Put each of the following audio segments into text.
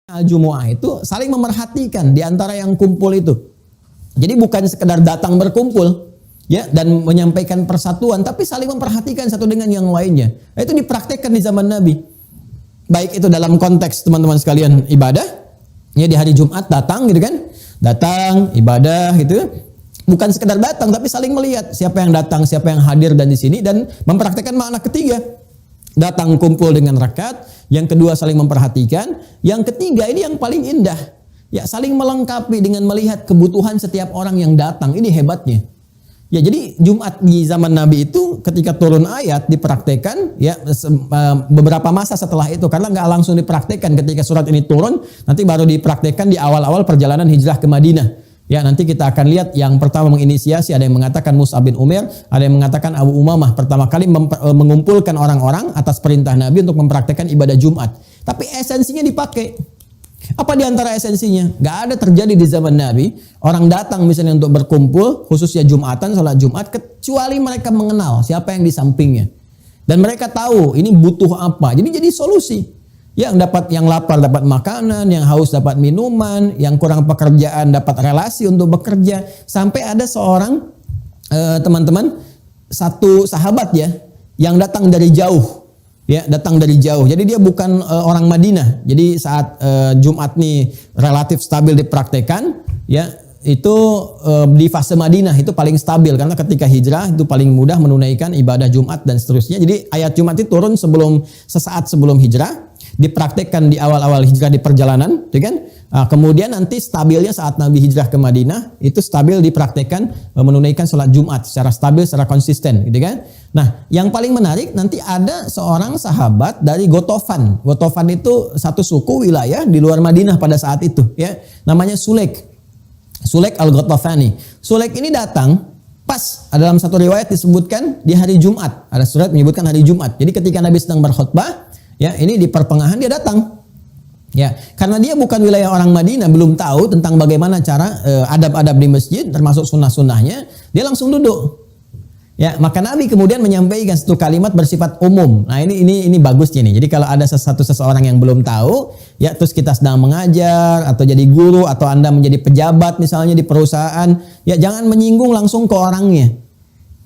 Al-Jumu'ah itu saling memerhatikan di antara yang kumpul itu. Jadi bukan sekedar datang berkumpul ya dan menyampaikan persatuan, tapi saling memperhatikan satu dengan yang lainnya. Itu dipraktekkan di zaman Nabi. Baik itu dalam konteks teman-teman sekalian ibadah, ya di hari Jumat datang gitu kan. Datang ibadah gitu. Bukan sekedar datang tapi saling melihat siapa yang datang, siapa yang hadir dan di sini dan mempraktekkan makna ketiga. Datang kumpul dengan rakaat, yang kedua saling memperhatikan, yang ketiga ini yang paling indah, ya saling melengkapi dengan melihat kebutuhan setiap orang yang datang. Ini hebatnya. Ya jadi Jumat di zaman Nabi itu ketika turun ayat dipraktekkan ya beberapa masa setelah itu, karena nggak langsung dipraktekkan ketika surat ini turun, nanti baru dipraktekkan di awal-awal perjalanan hijrah ke Madinah. Ya nanti kita akan lihat yang pertama menginisiasi, ada yang mengatakan Mus'ab bin Umair, ada yang mengatakan Abu Umamah pertama kali mengumpulkan orang-orang atas perintah Nabi untuk mempraktekkan ibadah Jumat. Tapi esensinya dipakai. Apa di antara esensinya? Gak ada terjadi di zaman Nabi orang datang misalnya untuk berkumpul khususnya Jumatan, salat Jumat, kecuali mereka mengenal siapa yang di sampingnya dan mereka tahu ini butuh apa. Jadi solusi. Yang lapar dapat makanan, yang haus dapat minuman, yang kurang pekerjaan dapat relasi untuk bekerja. Sampai ada seorang teman-teman, satu sahabat ya, yang datang dari jauh. Ya, datang dari jauh. Jadi dia bukan orang Madinah. Jadi saat Jumat nih relatif stabil dipraktekan, ya itu di fase Madinah itu paling stabil karena ketika hijrah itu paling mudah menunaikan ibadah Jumat dan seterusnya. Jadi ayat Jumat itu turun sesaat sebelum hijrah, dipraktekkan di awal-awal hijrah di perjalanan, ya kan? Kemudian nanti stabilnya saat Nabi hijrah ke Madinah itu stabil dipraktekkan menunaikan sholat Jumat secara stabil, secara konsisten, gitu kan? Nah, yang paling menarik nanti ada seorang sahabat dari Gotofan. Gotofan itu satu suku wilayah di luar Madinah pada saat itu, ya. Namanya Sulaik. Sulaik al-Gotofani. Sulaik ini datang pas dalam satu riwayat disebutkan di hari Jumat. Ada surat menyebutkan hari Jumat. Jadi ketika Nabi sedang berkhutbah, ya ini di pertengahan dia datang. Ya, karena dia bukan wilayah orang Madinah, belum tahu tentang bagaimana cara adab-adab di masjid, termasuk sunnah-sunnahnya, dia langsung duduk. Ya, maka Nabi kemudian menyampaikan satu kalimat bersifat umum. Nah, ini bagusnya nih. Jadi kalau ada seseorang yang belum tahu, ya terus kita sedang mengajar atau jadi guru atau Anda menjadi pejabat misalnya di perusahaan, ya jangan menyinggung langsung ke orangnya.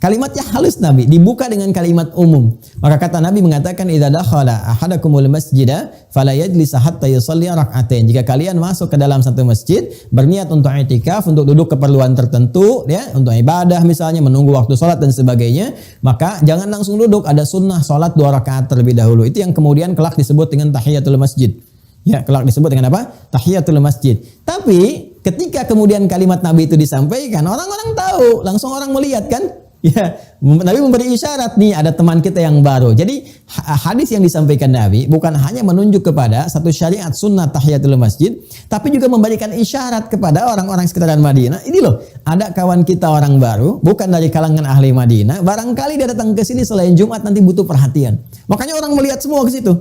Kalimatnya halus Nabi, dibuka dengan kalimat umum. Maka kata Nabi mengatakan idza dakhala ahadakumul masjida fala yajlis hatta yusalli rak'atain. Jika kalian masuk ke dalam satu masjid berniat untuk i'tikaf, untuk duduk keperluan tertentu ya, untuk ibadah misalnya, menunggu waktu salat dan sebagainya, maka jangan langsung duduk, ada sunnah salat 2 rakaat terlebih dahulu. Itu yang kemudian kelak disebut dengan tahiyatul masjid. Ya, kelak disebut dengan apa? Tahiyatul masjid. Tapi ketika kemudian kalimat Nabi itu disampaikan, orang-orang tahu, langsung orang melihat kan? Ya, Nabi memberi isyarat nih ada teman kita yang baru. Jadi hadis yang disampaikan Nabi bukan hanya menunjuk kepada satu syariat sunnah tahiyatul masjid, tapi juga memberikan isyarat kepada orang-orang sekitaran Madinah. Ini loh, ada kawan kita orang baru, bukan dari kalangan ahli Madinah. Barangkali dia datang ke sini selain Jumat nanti butuh perhatian. Makanya orang melihat semua ke situ.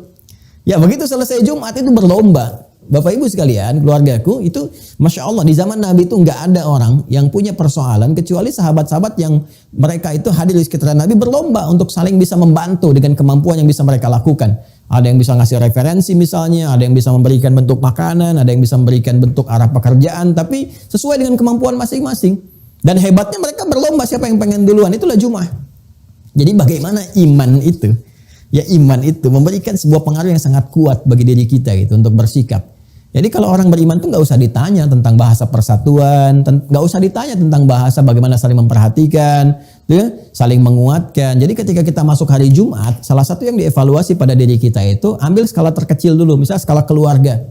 Ya begitu selesai Jumat itu berlomba. Bapak Ibu sekalian, keluargaku itu Masya Allah di zaman Nabi itu nggak ada orang yang punya persoalan kecuali sahabat-sahabat yang mereka itu hadir di sekitar Nabi berlomba untuk saling bisa membantu dengan kemampuan yang bisa mereka lakukan. Ada yang bisa ngasih referensi misalnya, ada yang bisa memberikan bentuk makanan, ada yang bisa memberikan bentuk arah pekerjaan, tapi sesuai dengan kemampuan masing-masing. Dan hebatnya mereka berlomba siapa yang pengen duluan, itulah Jumat. Jadi bagaimana iman itu? Ya iman itu memberikan sebuah pengaruh yang sangat kuat bagi diri kita gitu untuk bersikap. Jadi kalau orang beriman tuh nggak usah ditanya tentang bahasa persatuan, nggak usah ditanya tentang bahasa bagaimana saling memperhatikan, ya, saling menguatkan. Jadi ketika kita masuk hari Jumat, salah satu yang dievaluasi pada diri kita itu ambil skala terkecil dulu, misalnya skala keluarga.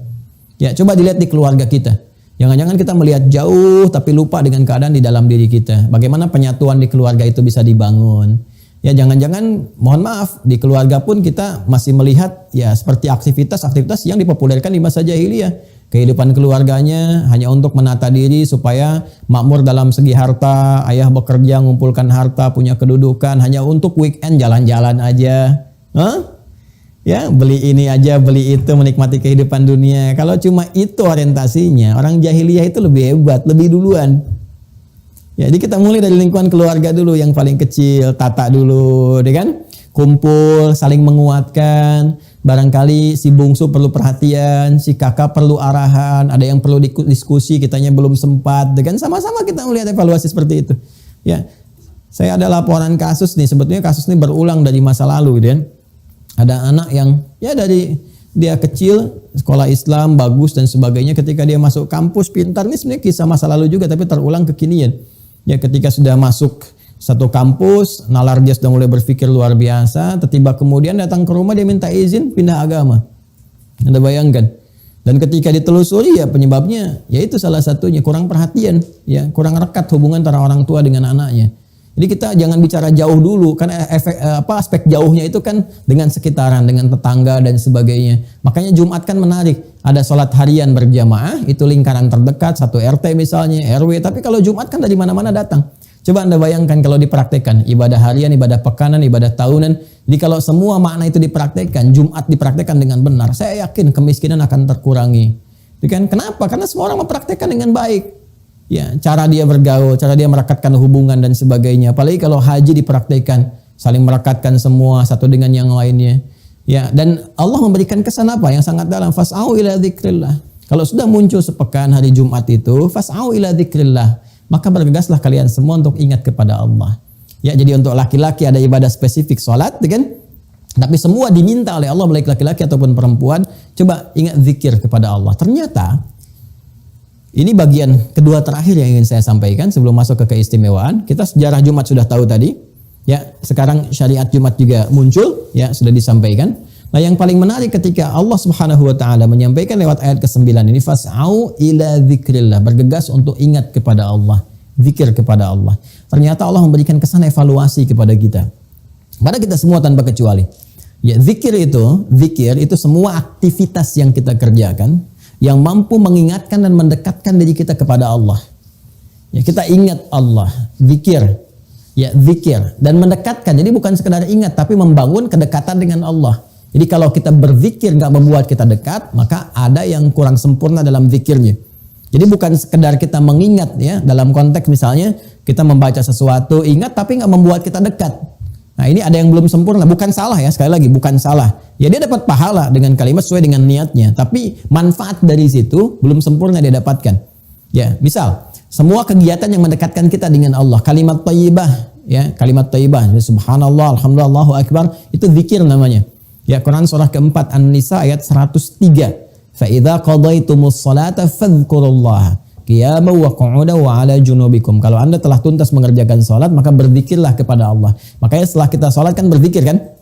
Ya coba dilihat di keluarga kita. Jangan-jangan kita melihat jauh tapi lupa dengan keadaan di dalam diri kita. Bagaimana penyatuan di keluarga itu bisa dibangun. Ya jangan-jangan mohon maaf di keluarga pun kita masih melihat ya seperti aktivitas-aktivitas yang dipopulerkan di masa jahiliyah. Kehidupan keluarganya hanya untuk menata diri supaya makmur dalam segi harta, ayah bekerja mengumpulkan harta, punya kedudukan, hanya untuk weekend jalan-jalan aja. Ya beli ini aja, beli itu, menikmati kehidupan dunia. Kalau cuma itu orientasinya, orang jahiliyah itu lebih hebat, lebih duluan. Ya, jadi kita mulai dari lingkungan keluarga dulu yang paling kecil, tata dulu, ya kan? Kumpul, saling menguatkan. barangkali si bungsu perlu perhatian, si kakak perlu arahan, ada yang perlu diskusi, kitanya belum sempat, kan sama-sama kita melihat evaluasi seperti itu. Ya, saya ada laporan kasus nih, sebetulnya kasus ini berulang dari masa lalu, gitu kan. Ada anak yang ya dari dia kecil, sekolah Islam bagus dan sebagainya, ketika dia masuk kampus pintar, ini sebenarnya kisah masa lalu juga tapi terulang kekinian. Ya, ketika sudah masuk satu kampus, nalar dia sudah mulai berpikir luar biasa, tiba-tiba kemudian datang ke rumah dia minta izin pindah agama. Anda bayangkan. Dan ketika ditelusuri ya penyebabnya, yaitu salah satunya kurang perhatian, ya kurang rekat hubungan antara orang tua dengan anaknya. Jadi kita jangan bicara jauh dulu, kan aspek jauhnya itu kan dengan sekitaran, dengan tetangga dan sebagainya. Makanya Jumat kan menarik, ada sholat harian berjamaah, itu lingkaran terdekat, satu RT misalnya, RW. Tapi kalau Jumat kan dari mana-mana datang. Coba Anda bayangkan kalau dipraktekkan, ibadah harian, ibadah pekanan, ibadah tahunan. Jadi kalau semua makna itu dipraktekkan, Jumat dipraktekkan dengan benar, saya yakin kemiskinan akan terkurangi. Kenapa? Karena semua orang mempraktekkan dengan baik. Ya, cara dia bergaul, cara dia merekatkan hubungan dan sebagainya. Apalagi kalau haji dipraktekkan, saling merekatkan semua satu dengan yang lainnya. Ya, dan Allah memberikan kesan apa yang sangat dalam, fas'au ila dzikrillah. Kalau sudah muncul sepekan hari Jumat itu, fas'au ila dzikrillah, maka bergegaslah kalian semua untuk ingat kepada Allah. Ya, jadi untuk laki-laki ada ibadah spesifik salat, kan? Tapi semua diminta oleh Allah, baik laki-laki ataupun perempuan, coba ingat zikir kepada Allah. Ternyata ini bagian kedua terakhir yang ingin saya sampaikan sebelum masuk ke keistimewaan. Kita sejarah Jumat sudah tahu tadi. Ya, sekarang syariat Jumat juga muncul, ya sudah disampaikan. Nah, yang paling menarik ketika Allah Subhanahu wa taala menyampaikan lewat ayat ke-9 ini, fas'au ila dzikrillah, bergegas untuk ingat kepada Allah, zikir kepada Allah. Ternyata Allah memberikan kesan evaluasi kepada kita. Pada kita semua tanpa kecuali. Ya, zikir itu semua aktivitas yang kita kerjakan yang mampu mengingatkan dan mendekatkan diri kita kepada Allah. Ya, kita ingat Allah, zikir. Ya, zikir dan mendekatkan. Jadi bukan sekedar ingat tapi membangun kedekatan dengan Allah. Jadi kalau kita berzikir nggak membuat kita dekat, maka ada yang kurang sempurna dalam zikirnya. Jadi bukan sekedar kita mengingat, ya, dalam konteks misalnya kita membaca sesuatu, ingat tapi nggak membuat kita dekat. Nah, ini ada yang belum sempurna, bukan salah ya, sekali lagi bukan salah. Ya, dia dapat pahala dengan kalimat sesuai dengan niatnya, tapi manfaat dari situ belum sempurna dia dapatkan. Ya, misal semua kegiatan yang mendekatkan kita dengan Allah, kalimat thayyibah, ya, kalimat thayyibah, subhanallah, alhamdulillah, Allahu akbar, itu zikir namanya. Ya, Quran surah keempat An-Nisa ayat 103. Fa idza qadaytumus salata fadhkurullaha qiyaman wa qu'udan wa 'ala junubikum. Kalau Anda telah tuntas mengerjakan salat, maka berzikirlah kepada Allah. Makanya setelah kita salat kan berzikir kan?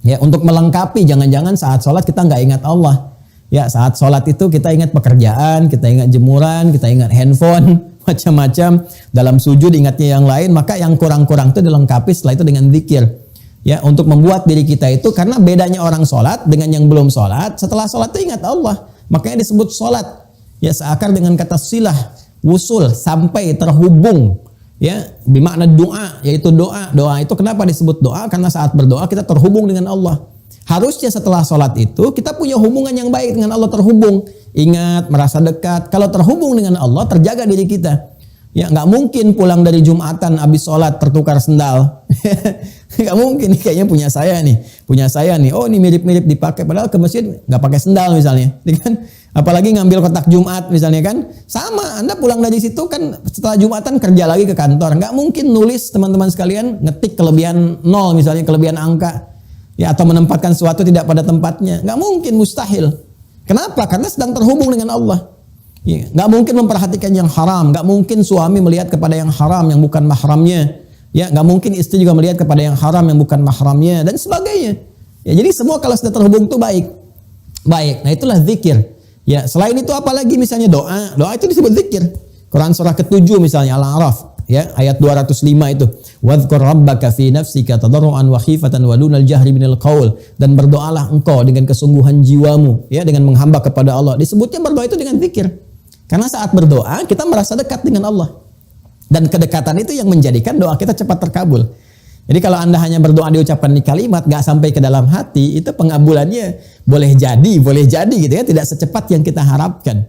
Ya, untuk melengkapi, jangan-jangan saat salat kita nggak ingat Allah. Ya, saat salat itu kita ingat pekerjaan, kita ingat jemuran, kita ingat handphone, macam-macam. Dalam sujud ingatnya yang lain, maka yang kurang-kurang itu dilengkapi setelah itu dengan zikir. Ya, untuk membuat diri kita itu, karena bedanya orang sholat dengan yang belum sholat, setelah sholat itu ingat Allah, makanya disebut sholat. Ya, seakar dengan kata silah, wusul, sampai, terhubung. Ya, bermakna doa, yaitu doa. Doa itu kenapa disebut doa? Karena saat berdoa kita terhubung dengan Allah. Harusnya setelah sholat itu kita punya hubungan yang baik dengan Allah, terhubung, ingat, merasa dekat. Kalau terhubung dengan Allah, terjaga diri kita. Ya, nggak mungkin pulang dari Jumatan habis sholat tertukar sendal. Nggak mungkin, kayaknya punya saya nih. Oh, ini mirip-mirip dipakai, padahal ke masjid nggak pakai sendal misalnya, kan? Apalagi ngambil kotak Jumat misalnya kan, sama. Anda pulang dari situ kan setelah Jumatan kerja lagi ke kantor, nggak mungkin nulis teman-teman sekalian ngetik kelebihan 0 misalnya, kelebihan angka, ya, atau menempatkan sesuatu tidak pada tempatnya, nggak mungkin, mustahil. Kenapa? Karena sedang terhubung dengan Allah. Ya, nggak mungkin memperhatikan yang haram, nggak mungkin suami melihat kepada yang haram yang bukan mahramnya. Ya, nggak mungkin istri juga melihat kepada yang haram yang bukan mahramnya dan sebagainya. Ya, jadi semua kalau sudah terhubung itu baik. Nah, itulah zikir. Ya, selain itu apalagi misalnya doa. Doa itu disebut zikir. Quran surah ke-7 misalnya Al-A'raf, ya, ayat 205 itu. Wadhkur rabbaka fi nafsika tadarruan wa khifatan wa dunal jahri minal qaul, dan berdoalah engkau dengan kesungguhan jiwamu, ya, dengan menghamba kepada Allah. Disebutnya berdoa itu dengan zikir. Karena saat berdoa kita merasa dekat dengan Allah. Dan kedekatan itu yang menjadikan doa kita cepat terkabul. Jadi kalau Anda hanya berdoa diucapkan di kalimat, gak sampai ke dalam hati, itu pengabulannya boleh jadi gitu ya, tidak secepat yang kita harapkan.